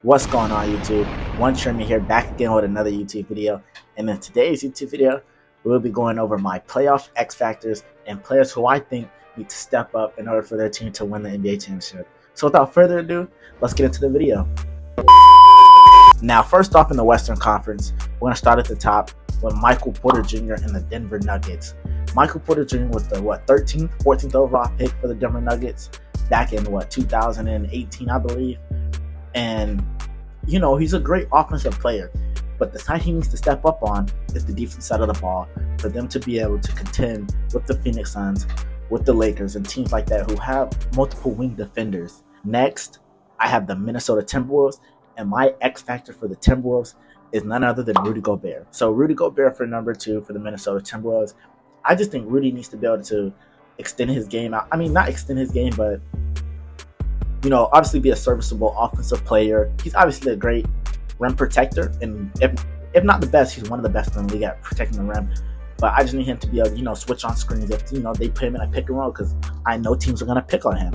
What's going on, YouTube? One Trimmy here, back again with another YouTube video. And in today's YouTube video, we'll be going over my playoff X factors and players who I think need to step up in order for their team to win the NBA championship. So without further ado, let's get into the video. Now, first off in the Western Conference, we're going to start at the top with Michael Porter Jr. and the Denver Nuggets. Michael Porter Jr. was the 13th, 14th overall pick for the Denver Nuggets back in 2018, I believe. And he's a great offensive player, but the side he needs to step up on is the defense side of the ball for them to be able to contend with the Phoenix Suns, with the Lakers, and teams like that who have multiple wing defenders. Next, I have the Minnesota Timberwolves, and my X factor for the Timberwolves is none other than Rudy Gobert. So Rudy Gobert for number 2 for the Minnesota Timberwolves. I just think Rudy needs to be able to extend his game out. I mean, not extend his game, but obviously be a serviceable offensive player. He's obviously a great rim protector, and if not the best, he's one of the best in the league at protecting the rim. But I just need him to be able to, switch on screens if, they put him in a pick and roll, because I know teams are going to pick on him.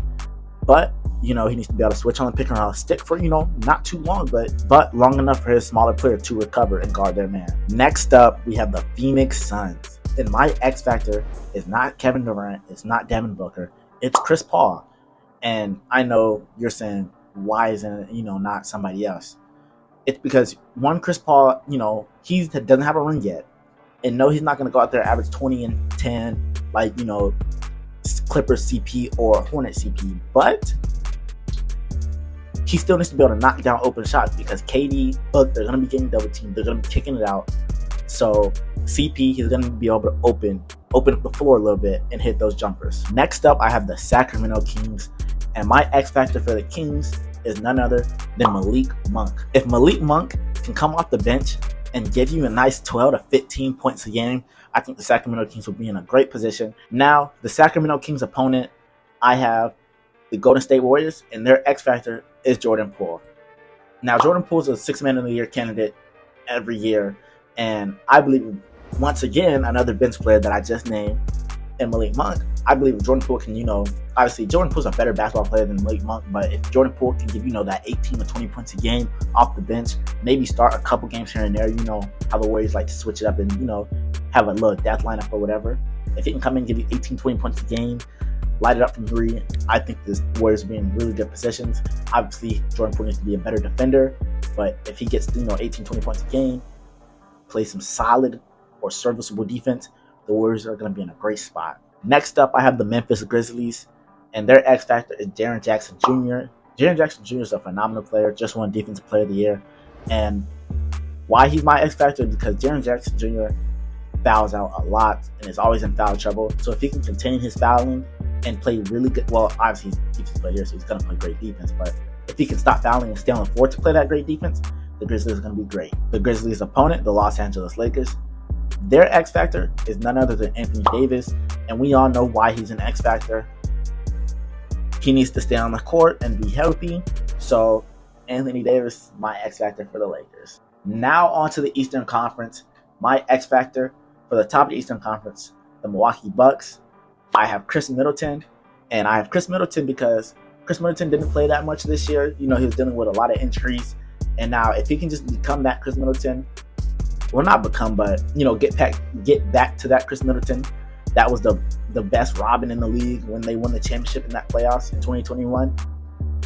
But, he needs to be able to switch on the pick and roll, stick for, not too long, but long enough for his smaller player to recover and guard their man. Next up, we have the Phoenix Suns. And my X factor is not Kevin Durant, it's not Devin Booker, it's Chris Paul. And I know you're saying, why isn't it, not somebody else? It's because, one, Chris Paul, he doesn't have a ring yet. And no, he's not going to go out there and average 20 and 10 like, Clippers CP or Hornet CP. But he still needs to be able to knock down open shots, because KD, Book, they're going to be getting double teamed. They're going to be kicking it out. So CP, he's going to be able to open up the floor a little bit and hit those jumpers. Next up, I have the Sacramento Kings. And my X factor for the Kings is none other than Malik Monk. If Malik Monk can come off the bench and give you a nice 12 to 15 points a game, I think the Sacramento Kings will be in a great position. Now, the Sacramento Kings opponent, I have the Golden State Warriors, and their X factor is Jordan Poole. Now, Jordan Poole is a 6th Man of the Year candidate every year, and I believe, once again, another bench player that I just named, and Malik Monk, I believe Jordan Poole can, obviously Jordan Poole's a better basketball player than Malik Monk, but if Jordan Poole can give, that 18 to 20 points a game off the bench, maybe start a couple games here and there, how the Warriors like to switch it up and, have a little death lineup or whatever. If he can come in and give you 18, 20 points a game, light it up from 3, I think the Warriors will be in really good positions. Obviously, Jordan Poole needs to be a better defender, but if he gets, 18, 20 points a game, play some solid or serviceable defense, the Warriors are going to be in a great spot. Next up, I have the Memphis Grizzlies, and their X factor is Jaren Jackson Jr. Jaren Jackson Jr. is a phenomenal player, just won Defensive Player of the Year. And why he's my X factor is because Jaren Jackson Jr. fouls out a lot and is always in foul trouble. So if he can contain his fouling and play really good, well, obviously he's Defensive Player of the Year, so he's going to play great defense. But if he can stop fouling and stay on the floor to play that great defense, the Grizzlies are going to be great. The Grizzlies' opponent, the Los Angeles Lakers, their X factor is none other than Anthony Davis, and we all know why he's an X factor. He needs to stay on the court and be healthy, so Anthony Davis, my X factor for the Lakers. Now on to the Eastern Conference. My X factor for the top of the Eastern Conference, the Milwaukee Bucks. I have Chris Middleton, and I have Chris Middleton because Chris Middleton didn't play that much this year. He was dealing with a lot of injuries, and now if he can just become that Chris Middleton, well, not become, but get back to that Chris Middleton. That was the best Robin in the league when they won the championship in that playoffs in 2021.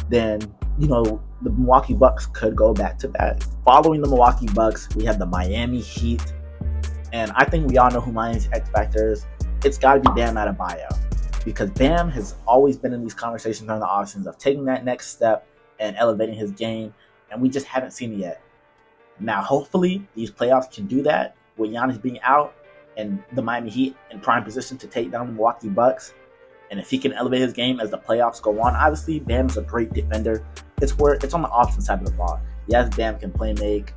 Then the Milwaukee Bucks could go back to that. Following the Milwaukee Bucks, we have the Miami Heat, and I think we all know who Miami's X factor is. It's got to be Bam Adebayo, because Bam has always been in these conversations during the offseason of taking that next step and elevating his game, and we just haven't seen it yet. Now, hopefully, these playoffs can do that with Giannis being out and the Miami Heat in prime position to take down the Milwaukee Bucks. And if he can elevate his game as the playoffs go on, obviously, Bam is a great defender. It's on the offensive side of the ball. Yes, Bam can play make,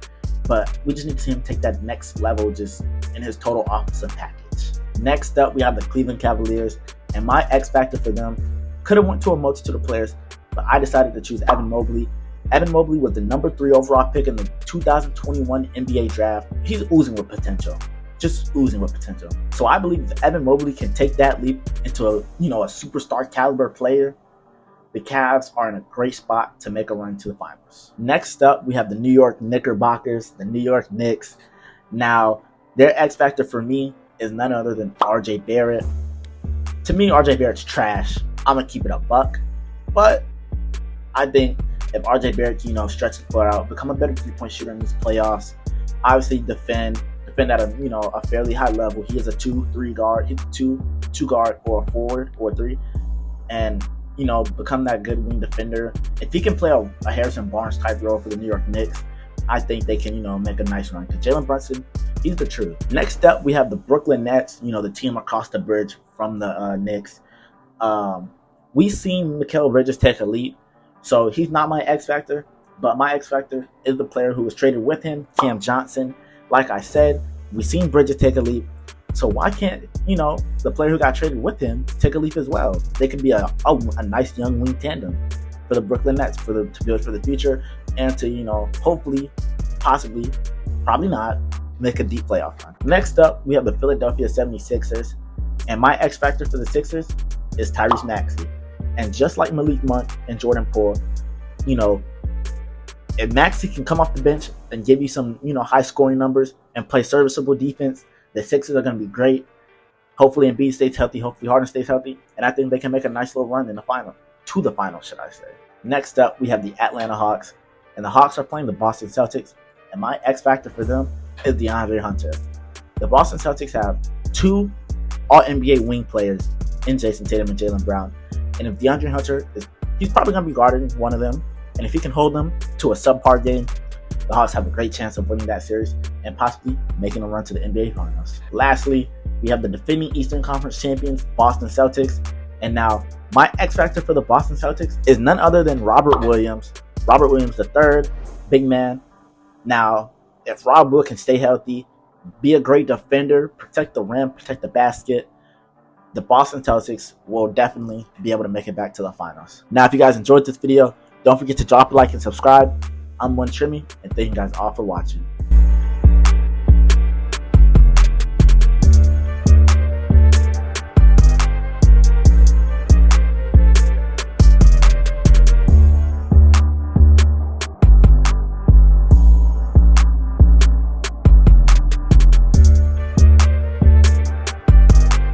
but we just need to see him take that next level just in his total offensive package. Next up, we have the Cleveland Cavaliers, and my X factor for them could have went to a multitude of players, but I decided to choose Evan Mobley. Evan Mobley was the number 3 overall pick in the 2021 NBA draft. He's oozing with potential. Just oozing with potential. So I believe if Evan Mobley can take that leap into a superstar caliber player, the Cavs are in a great spot to make a run to the finals. Next up, we have the New York Knickerbockers, the New York Knicks. Now, their X factor for me is none other than RJ Barrett. To me, RJ Barrett's trash. I'm going to keep it a buck. But I think if RJ Barrett can, stretch the floor out, become a better three-point shooter in these playoffs, obviously defend at a fairly high level. He is a 2-3 guard. He's a two guard or a forward or a three. And become that good wing defender. If he can play a Harrison Barnes type role for the New York Knicks, I think they can, make a nice run. Because Jalen Brunson, he's the truth. Next up, we have the Brooklyn Nets, the team across the bridge from the Knicks. We've seen Mikal Bridges take a leap, so he's not my X factor. But my X factor is the player who was traded with him, Cam Johnson. Like I said, we've seen Bridges take a leap. So why can't, the player who got traded with him take a leap as well? They could be a nice young wing tandem for the Brooklyn Nets to build for the future and to, hopefully, possibly, probably not, make a deep playoff run. Next up, we have the Philadelphia 76ers. And my X factor for the Sixers is Tyrese Maxey. And just like Malik Monk and Jordan Poole, if Maxey can come off the bench and give you some, high scoring numbers and play serviceable defense, the Sixers are going to be great. Hopefully Embiid stays healthy. Hopefully Harden stays healthy. And I think they can make a nice little run in the final. To the final, should I say. Next up, we have the Atlanta Hawks. And the Hawks are playing the Boston Celtics. And my X factor for them is DeAndre Hunter. The Boston Celtics have 2 All-NBA wing players in Jason Tatum and Jaylen Brown. And if DeAndre Hunter he's probably going to be guarding one of them. And if he can hold them to a subpar game, the Hawks have a great chance of winning that series and possibly making a run to the NBA Finals. Lastly, we have the defending Eastern Conference champions, Boston Celtics. And now, my X factor for the Boston Celtics is none other than Robert Williams. Robert Williams III, big man. Now, if Rob Will can stay healthy, be a great defender, protect the rim, protect the basket, the Boston Celtics will definitely be able to make it back to the finals. Now, if you guys enjoyed this video, don't forget to drop a like and subscribe. I'm One Trimmy, and thank you guys all for watching.